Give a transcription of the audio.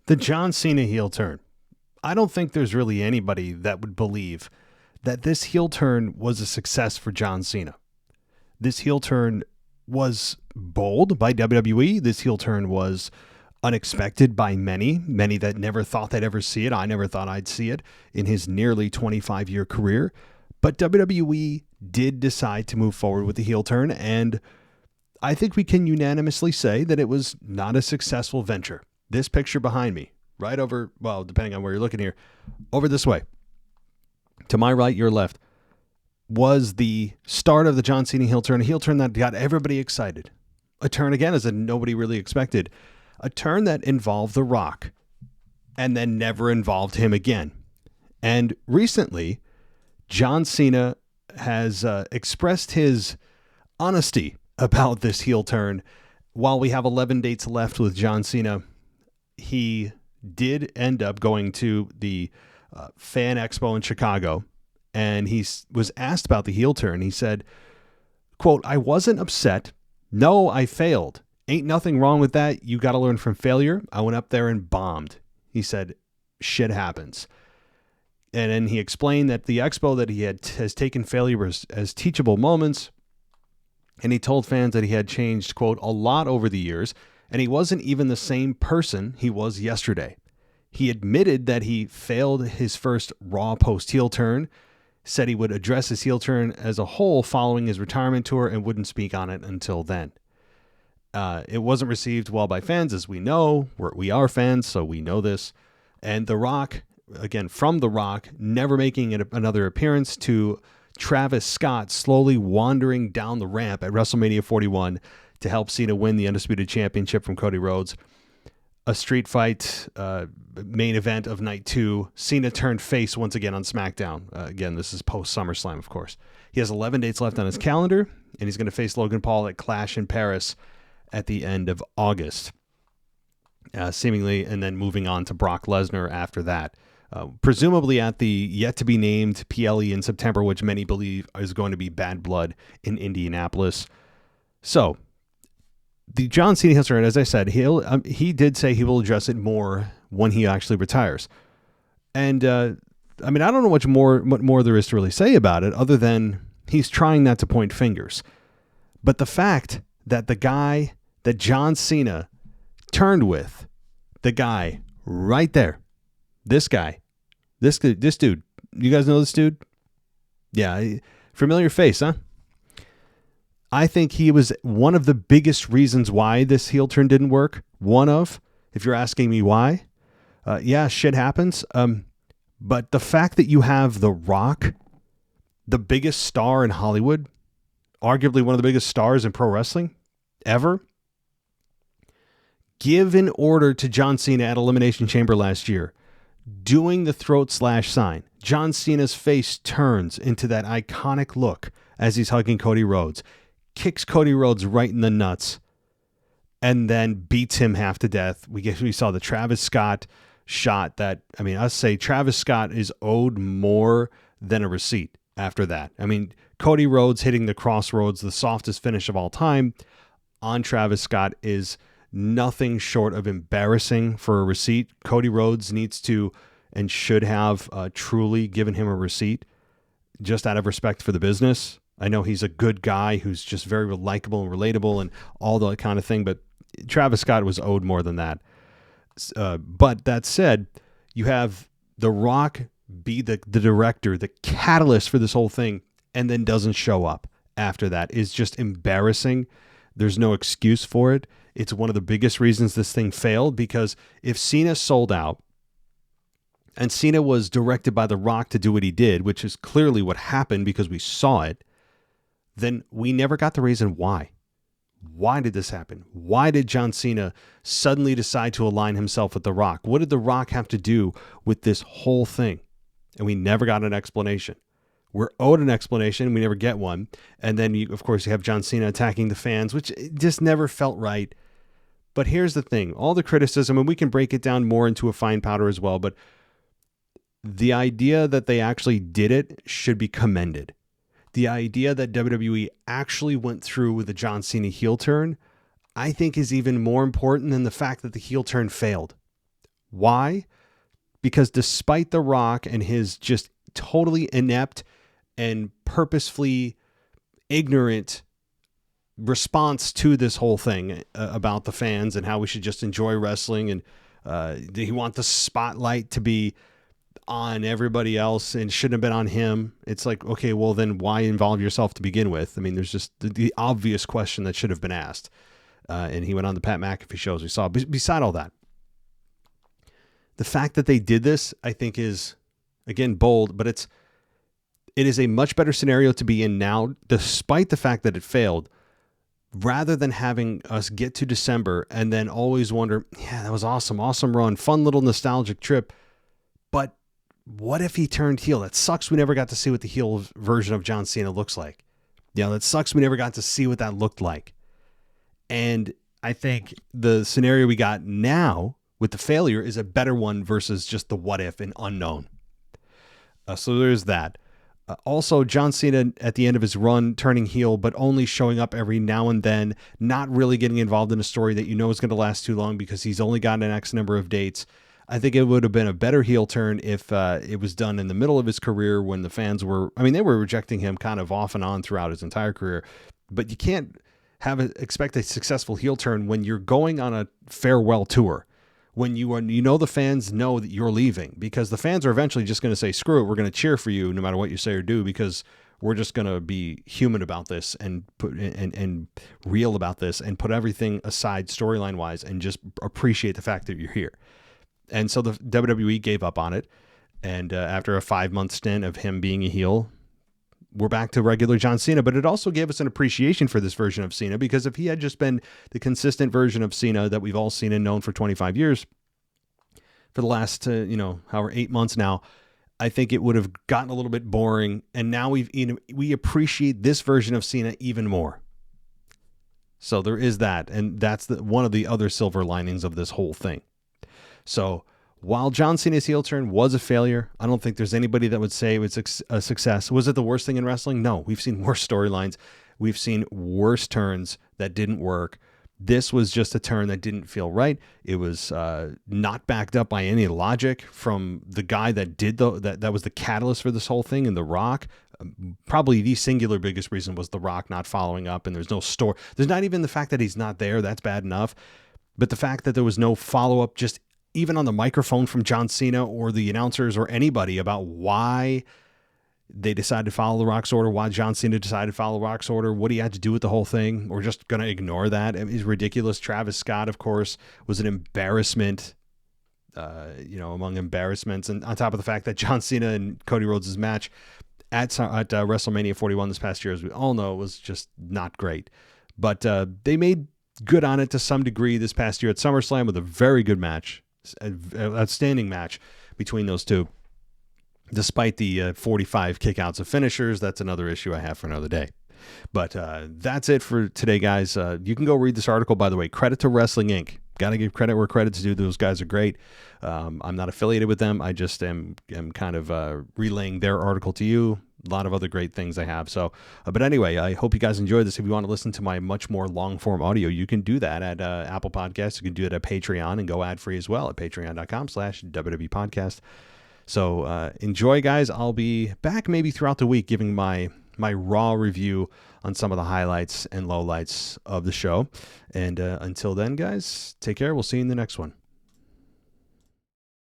The John Cena heel turn. I don't think there's really anybody that would believe that this heel turn was a success for John Cena. This heel turn was bold by WWE. This heel turn was unexpected by many that never thought they'd ever see it. I never thought I'd see it in his nearly 25-year career. But WWE did decide to move forward with the heel turn, and I think we can unanimously say that it was not a successful venture. This picture behind me, right over, well, depending on where you're looking here, over this way, to my right, your left, was the start of the John Cena heel turn, a heel turn that got everybody excited. A turn, again, as nobody really expected. A turn that involved The Rock and then never involved him again. And recently, John Cena has expressed his honesty about this heel turn. While we have 11 dates left with John Cena, he did end up going to the Fan Expo in Chicago, and he was asked about the heel turn. He said, quote, "I wasn't upset. No, I failed. Ain't nothing wrong with that. You got to learn from failure. I went up there and bombed." He said, "Shit happens." And then he explained that the expo that he has taken failure as teachable moments. And he told fans that he had changed, quote, "a lot over the years, and he wasn't even the same person he was yesterday." He admitted that he failed his first Raw post-heel turn, said he would address his heel turn as a whole following his retirement tour and wouldn't speak on it until then. It wasn't received well by fans, as we know. We are fans, so we know this. And The Rock, again, from The Rock, never making another appearance, to Travis Scott slowly wandering down the ramp at WrestleMania 41 to help Cena win the Undisputed Championship from Cody Rhodes. A street fight main event of night 2. Cena turned face once again on SmackDown. Again, this is post SummerSlam, of course. He has 11 dates left on his calendar, and he's going to face Logan Paul at Clash in Paris at the end of August. Seemingly, and then moving on to Brock Lesnar after that. Presumably at the yet-to-be-named PLE in September, which many believe is going to be Bad Blood in Indianapolis. So, the John Cena heel turn, as I said, he did say he will address it more when he actually retires. And, I don't know what more there is to really say about it, other than he's trying not to point fingers. But the fact that the guy that John Cena turned with, the guy right there, this guy, this dude, you guys know this dude? Yeah, familiar face, huh? I think he was one of the biggest reasons why this heel turn didn't work. One of, if you're asking me why, yeah, shit happens. But the fact that you have The Rock, the biggest star in Hollywood, arguably one of the biggest stars in pro wrestling ever, give an order to John Cena at Elimination Chamber last year, doing the throat slash sign. John Cena's face turns into that iconic look as he's hugging Cody Rhodes, kicks Cody Rhodes right in the nuts, and then beats him half to death. We saw the Travis Scott shot that, I say Travis Scott is owed more than a receipt after that. Cody Rhodes hitting the Crossroads, the softest finish of all time, on Travis Scott is nothing short of embarrassing for a receipt. Cody Rhodes needs to and should have truly given him a receipt just out of respect for the business. I know he's a good guy who's just very likable and relatable and all that kind of thing, but Travis Scott was owed more than that. But that said, you have The Rock be the director, the catalyst for this whole thing, and then doesn't show up after that is just embarrassing. There's no excuse for it. It's one of the biggest reasons this thing failed, because if Cena sold out and Cena was directed by The Rock to do what he did, which is clearly what happened because we saw it, then we never got the reason why. Why did this happen? Why did John Cena suddenly decide to align himself with The Rock? What did The Rock have to do with this whole thing? And we never got an explanation. We're owed an explanation. We never get one. And then, you have John Cena attacking the fans, which just never felt right. But here's the thing. All the criticism, and we can break it down more into a fine powder as well, but the idea that they actually did it should be commended. The idea that WWE actually went through with the John Cena heel turn, I think is even more important than the fact that the heel turn failed. Why? Because despite The Rock and his just totally inept and purposefully ignorant response to this whole thing about the fans and how we should just enjoy wrestling, and he want the spotlight to be on everybody else and shouldn't have been on him. It's like, okay, well then why involve yourself to begin with? I mean, there's just the obvious question that should have been asked. And he went on the Pat McAfee shows we saw. Beside all that, the fact that they did this, I think, is, again, bold, but it is a much better scenario to be in now, despite the fact that it failed, rather than having us get to December and then always wonder, yeah, that was awesome, awesome run, fun little nostalgic trip. But what if he turned heel? That sucks. We never got to see what the heel version of John Cena looks like. That sucks. We never got to see what that looked like. And I think the scenario we got now with the failure is a better one versus just the what if and unknown. So there's that. Also, John Cena at the end of his run turning heel, but only showing up every now and then, not really getting involved in a story that you know is going to last too long because he's only gotten an X number of dates. I think it would have been a better heel turn if it was done in the middle of his career when the fans were, they were rejecting him kind of off and on throughout his entire career. But you can't expect a successful heel turn when you're going on a farewell tour, when the fans know that you're leaving, because the fans are eventually just going to say, screw it, we're going to cheer for you no matter what you say or do, because we're just going to be human about this and real about this and put everything aside storyline wise and just appreciate the fact that you're here. And so the WWE gave up on it. And after a 5-month stint of him being a heel, we're back to regular John Cena. But it also gave us an appreciation for this version of Cena, because if he had just been the consistent version of Cena that we've all seen and known for 25 years, for the last, 8 months now, I think it would have gotten a little bit boring. And now we appreciate this version of Cena even more. So there is that. And that's one of the other silver linings of this whole thing. So while John Cena's heel turn was a failure, I don't think there's anybody that would say it was a success. Was it the worst thing in wrestling? No, we've seen worse storylines. We've seen worse turns that didn't work. This was just a turn that didn't feel right. It was not backed up by any logic from the guy that did that was the catalyst for this whole thing, and The Rock. Probably the singular biggest reason was The Rock not following up, and there's no story. There's not even the fact that he's not there. That's bad enough. But the fact that there was no follow-up, just even on the microphone from John Cena or the announcers or anybody, about why they decided to follow The Rock's order, why John Cena decided to follow The Rock's order, what he had to do with the whole thing. We're just going to ignore that. It is ridiculous. Travis Scott, of course, was an embarrassment, among embarrassments. And on top of the fact that John Cena and Cody Rhodes' match at WrestleMania 41 this past year, as we all know, was just not great. But they made good on it to some degree this past year at SummerSlam with a very good match. An outstanding match between those two, despite the 45 kickouts of finishers. That's another issue I have for another day. But that's it for today, guys. You can go read this article, by the way. Credit to Wrestling Inc. Got to give credit where credit's due. Those guys are great. I'm not affiliated with them. I just am kind of relaying their article to you. A lot of other great things I have. So, but anyway, I hope you guys enjoyed this. If you want to listen to my much more long form audio, you can do that at Apple Podcasts. You can do it at Patreon and go ad free as well at patreon.com/WWE Podcast. So enjoy, guys. I'll be back maybe throughout the week giving my raw review on some of the highlights and lowlights of the show. And until then, guys, take care. We'll see you in the next one.